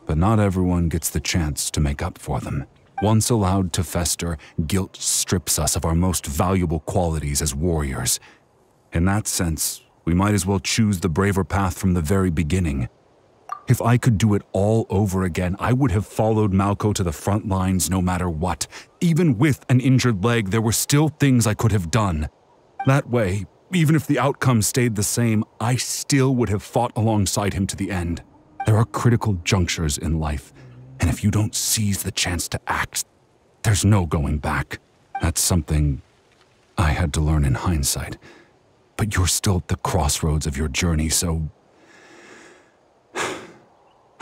but not everyone gets the chance to make up for them. Once allowed to fester, guilt strips us of our most valuable qualities as warriors. In that sense, we might as well choose the braver path from the very beginning. If I could do it all over again, I would have followed Malko to the front lines no matter what. Even with an injured leg, there were still things I could have done. That way, even if the outcome stayed the same, I still would have fought alongside him to the end. There are critical junctures in life, and if you don't seize the chance to act, there's no going back. That's something I had to learn in hindsight. But you're still at the crossroads of your journey, so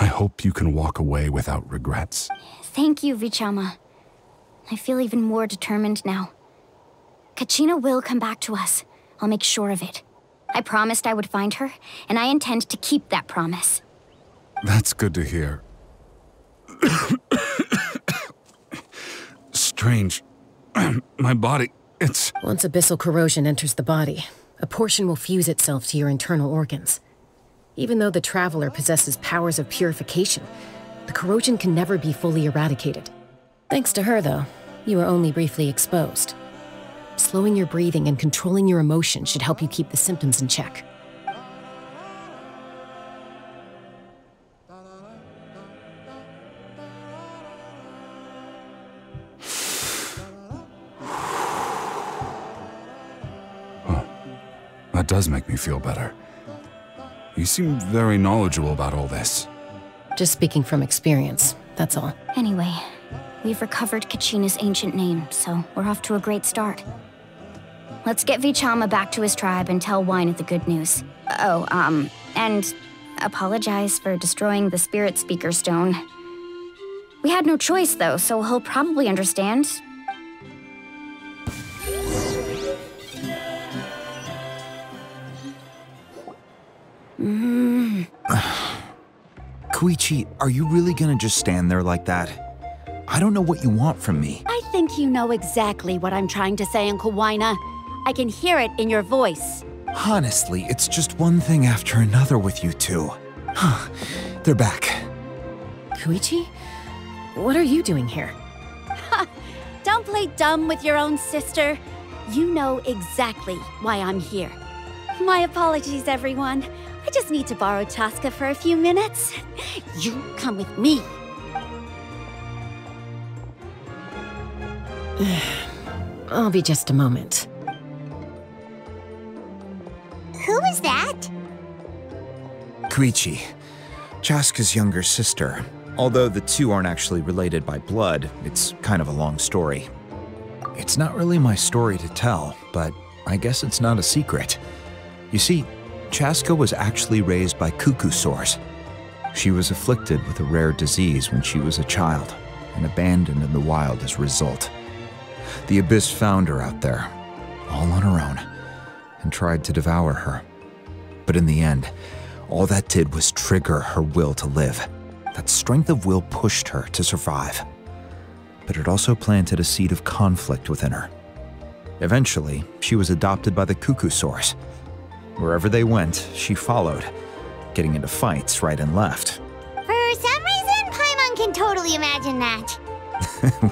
I hope you can walk away without regrets. Thank you, Vichama. I feel even more determined now. Kachina will come back to us. I'll make sure of it. I promised I would find her, and I intend to keep that promise. That's good to hear. Strange. My body, it's... Once abyssal corrosion enters the body, a portion will fuse itself to your internal organs. Even though the Traveler possesses powers of purification, the corrosion can never be fully eradicated. Thanks to her, though, you were only briefly exposed. Slowing your breathing and controlling your emotions should help you keep the symptoms in check. That does make me feel better. You seem very knowledgeable about all this. Just speaking from experience, that's all. Anyway, we've recovered Kachina's ancient name, so we're off to a great start. Let's get Vichama back to his tribe and tell Wyna the good news. Oh, and apologize for destroying the Spirit Speaker Stone. We had no choice, though, so he'll probably understand. Koichi, are you really gonna just stand there like that? I don't know what you want from me. I think you know exactly what I'm trying to say, Uncle Wyna. I can hear it in your voice. Honestly, it's just one thing after another with you two. They're back. Koichi? What are you doing here? Don't play play dumb with your own sister? You know exactly why I'm here. My apologies, everyone. I just need to borrow Chaska for a few minutes. You come with me. I'll be just a moment. Who is that? Koichi, Chaska's younger sister. Although the two aren't actually related by blood, it's kind of a long story. It's not really my story to tell, but I guess it's not a secret. You see, Chaska was actually raised by cuckoo sores. She was afflicted with a rare disease when she was a child and abandoned in the wild as a result. The Abyss found her out there, all on her own, and tried to devour her. But in the end, all that did was trigger her will to live. That strength of will pushed her to survive. But it also planted a seed of conflict within her. Eventually, she was adopted by the cuckoo sores. Wherever they went, she followed, getting into fights right and left. For some reason, Paimon can totally imagine that.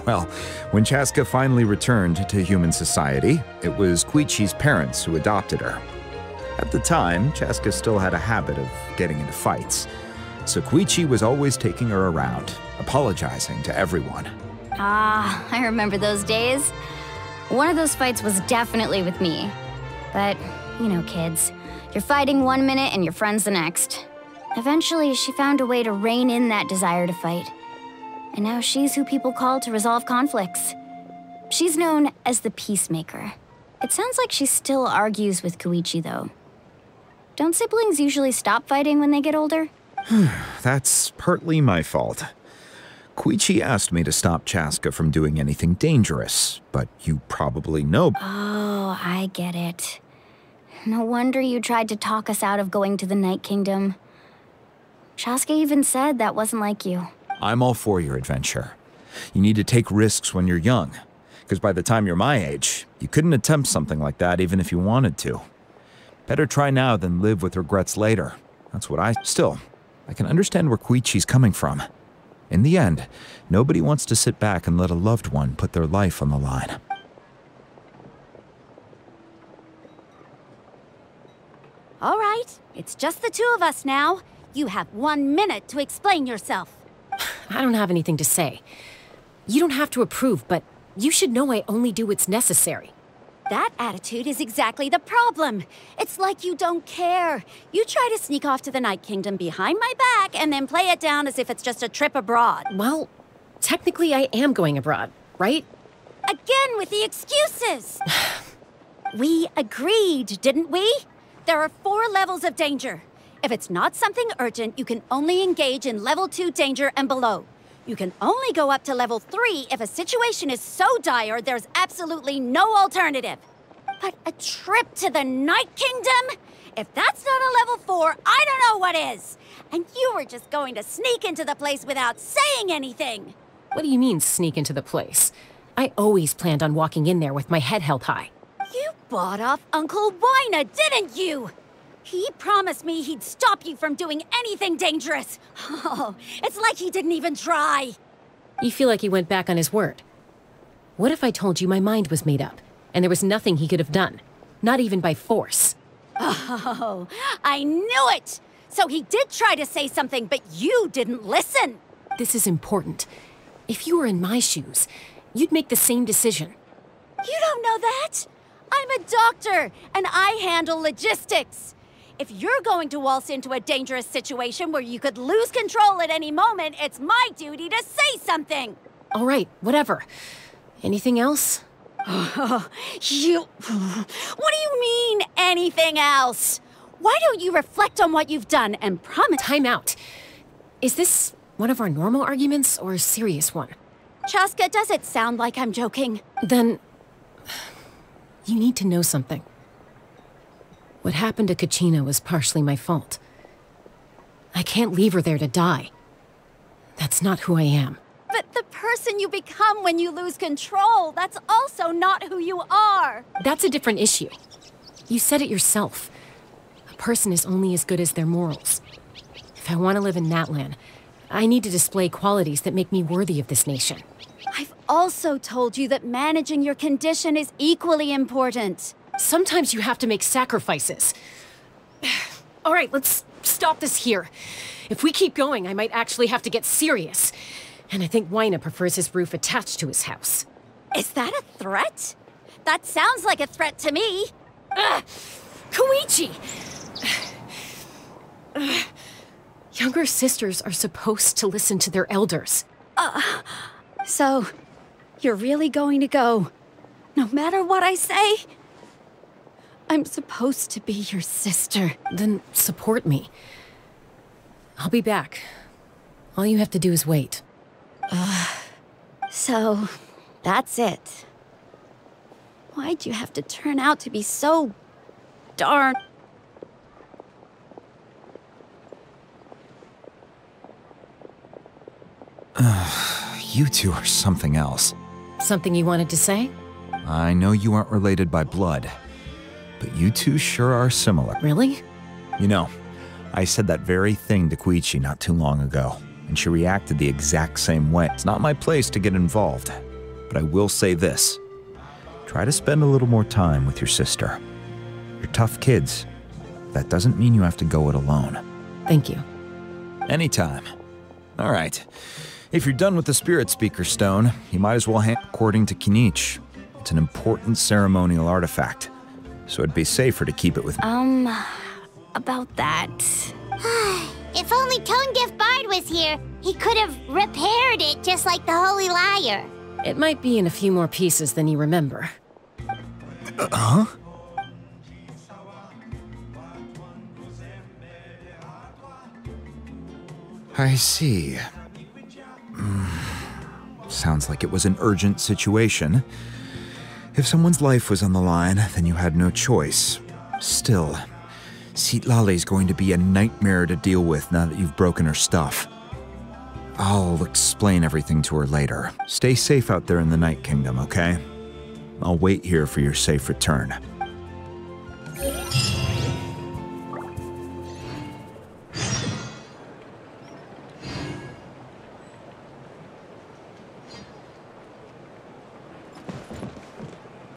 Well, when Chaska finally returned to human society, it was Koichi's parents who adopted her. At the time, Chaska still had a habit of getting into fights, so Koichi was always taking her around, apologizing to everyone. Ah, I remember those days. One of those fights was definitely with me. But, you know, kids, you're fighting one minute and your friend's the next. Eventually, she found a way to rein in that desire to fight. And now she's who people call to resolve conflicts. She's known as the Peacemaker. It sounds like she still argues with Koichi, though. Don't siblings usually stop fighting when they get older? That's partly my fault. Koichi asked me to stop Chaska from doing anything dangerous, but you probably know. Oh, I get it. No wonder you tried to talk us out of going to the Night Kingdom. Chaska even said that wasn't like you. I'm all for your adventure. You need to take risks when you're young, because by the time you're my age, you couldn't attempt something like that even if you wanted to. Better try now than live with regrets later. That's what Still, I can understand where Koichi's coming from. In the end, nobody wants to sit back and let a loved one put their life on the line. All right, it's just the two of us now. You have 1 minute to explain yourself. I don't have anything to say. You don't have to approve, but you should know I only do what's necessary. That attitude is exactly the problem. It's like you don't care. You try to sneak off to the Night Kingdom behind my back and then play it down as if it's just a trip abroad. Well, technically I am going abroad, right? Again with the excuses! We agreed, didn't we? There are 4 levels of danger. If it's not something urgent, you can only engage in level 2 danger and below. You can only go up to level 3 if a situation is so dire there's absolutely no alternative. But a trip to the Night Kingdom? If that's not a level 4, I don't know what is. And you were just going to sneak into the place without saying anything. What do you mean, sneak into the place? I always planned on walking in there with my head held high. You bought off Uncle Wina, didn't you? He promised me he'd stop you from doing anything dangerous. Oh, it's like he didn't even try. You feel like he went back on his word. What if I told you my mind was made up, and there was nothing he could have done? Not even by force. Oh, I knew it! So he did try to say something, but you didn't listen. This is important. If you were in my shoes, you'd make the same decision. You don't know that? I'm a doctor, and I handle logistics. If you're going to waltz into a dangerous situation where you could lose control at any moment, it's my duty to say something. All right, whatever. Anything else? What do you mean, anything else? Why don't you reflect on what you've done and promise— Time out. Is this one of our normal arguments or a serious one? Chaska, does it sound like I'm joking? Then you need to know something. What happened to Kachina was partially my fault. I can't leave her there to die. That's not who I am. But the person you become when you lose control, that's also not who you are. That's a different issue. You said it yourself. A person is only as good as their morals. If I want to live in Natlan, I need to display qualities that make me worthy of this nation. I've also told you that managing your condition is equally important. Sometimes you have to make sacrifices. All right, let's stop this here. If we keep going, I might actually have to get serious. And I think Wyna prefers his roof attached to his house. Is that a threat? That sounds like a threat to me. Koichi! Younger sisters are supposed to listen to their elders. So, you're really going to go, no matter what I say? I'm supposed to be your sister. Then support me. I'll be back. All you have to do is wait. So, that's it. Why'd you have to turn out to be so darn... You two are something else. Something you wanted to say? I know you aren't related by blood, but you two sure are similar. Really? You know, I said that very thing to Koichi not too long ago, and she reacted the exact same way. It's not my place to get involved, but I will say this. Try to spend a little more time with your sister. You're tough kids. That doesn't mean you have to go it alone. Thank you. Anytime. All right. If you're done with the Spirit Speaker Stone, you might as well hand it according to Kinich. It's an important ceremonial artifact, so it'd be safer to keep it with me. About that... If only Tone Deaf Bard was here, he could have repaired it just like the Holy Liar. It might be in a few more pieces than you remember. Huh? I see. Sounds like it was an urgent situation. If someone's life was on the line, then you had no choice. Still, Citlali's going to be a nightmare to deal with now that you've broken her stuff. I'll explain everything to her later. Stay safe out there in the Night Kingdom, okay? I'll wait here for your safe return.